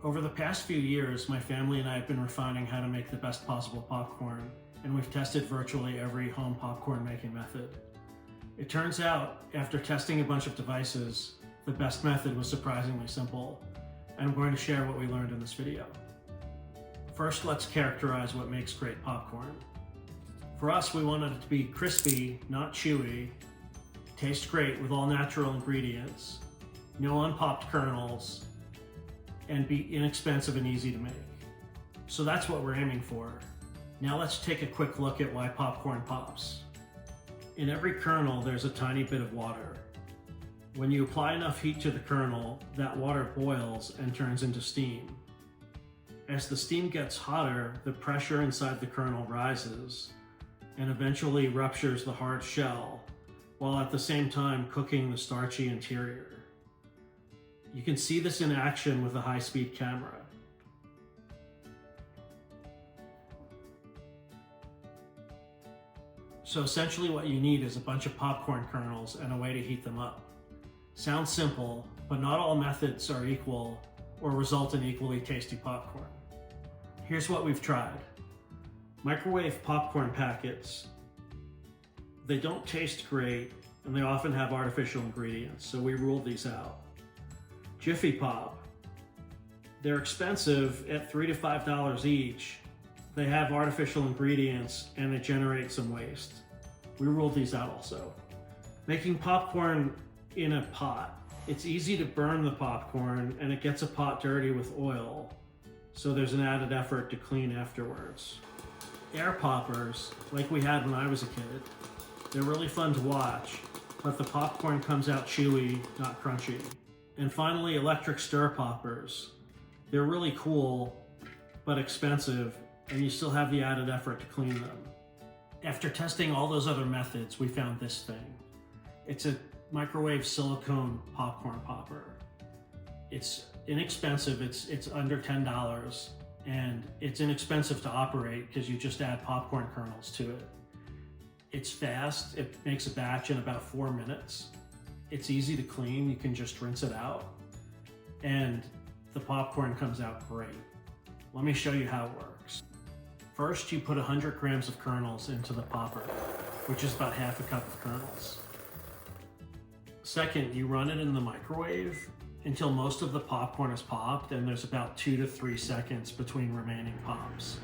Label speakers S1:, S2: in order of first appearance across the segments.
S1: Over the past few years, my family and I have been refining how to make the best possible popcorn, and we've tested virtually every home popcorn making method. It turns out, after testing a bunch of devices, the best method was surprisingly simple, and I'm going to share what we learned in this video. First, let's characterize what makes great popcorn. For us, we wanted it to be crispy, not chewy, taste great with all natural ingredients, no unpopped kernels, and be inexpensive and easy to make. So that's what we're aiming for. Now let's take a quick look at why popcorn pops. In every kernel, there's a tiny bit of water. When you apply enough heat to the kernel, that water boils and turns into steam. As the steam gets hotter, the pressure inside the kernel rises and eventually ruptures the hard shell, while at the same time cooking the starchy interior. You can see this in action with a high-speed camera. So essentially what you need is a bunch of popcorn kernels and a way to heat them up. Sounds simple, but not all methods are equal or result in equally tasty popcorn. Here's what we've tried. Microwave popcorn packets. They don't taste great and they often have artificial ingredients, so we ruled these out. Jiffy Pop. They're expensive at $3 to $5 each. They have artificial ingredients and they generate some waste. We ruled these out also. Making popcorn in a pot. It's easy to burn the popcorn and it gets a pot dirty with oil, so there's an added effort to clean afterwards. Air poppers, like we had when I was a kid. They're really fun to watch, but the popcorn comes out chewy, not crunchy. And finally, electric stir poppers. They're really cool, but expensive, and you still have the added effort to clean them. After testing all those other methods, we found this thing. It's a microwave silicone popcorn popper. It's inexpensive, it's under $10, and it's inexpensive to operate because you just add popcorn kernels to it. It's fast, it makes a batch in about 4 minutes. It's easy to clean, you can just rinse it out, and the popcorn comes out great. Let me show you how it works. First, you put 100 grams of kernels into the popper, which is about half a cup of kernels. Second, you run it in the microwave until most of the popcorn is popped and there's about 2 to 3 seconds between remaining pops.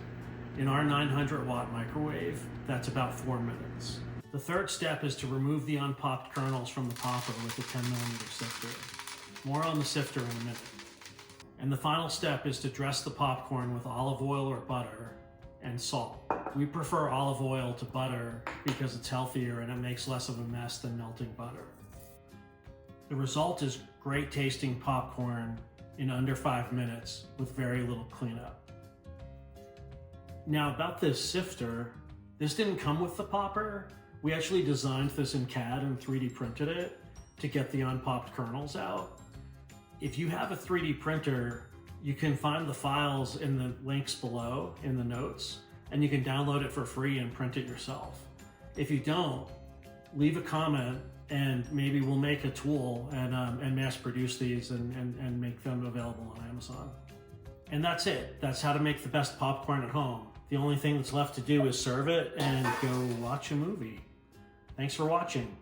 S1: In our 900-watt microwave, that's about 4 minutes. The third step is to remove the unpopped kernels from the popper with a 10mm sifter. More on the sifter in a minute. And the final step is to dress the popcorn with olive oil or butter and salt. We prefer olive oil to butter because it's healthier and it makes less of a mess than melting butter. The result is great tasting popcorn in under 5 minutes with very little cleanup. Now about this sifter, this didn't come with the popper. We actually designed this in CAD and 3D printed it to get the unpopped kernels out. If you have a 3D printer, you can find the files in the links below in the notes, and you can download it for free and print it yourself. If you don't, leave a comment and maybe we'll make a tool and mass produce these and make them available on Amazon. And that's it. That's how to make the best popcorn at home. The only thing that's left to do is serve it and go watch a movie. Thanks for watching.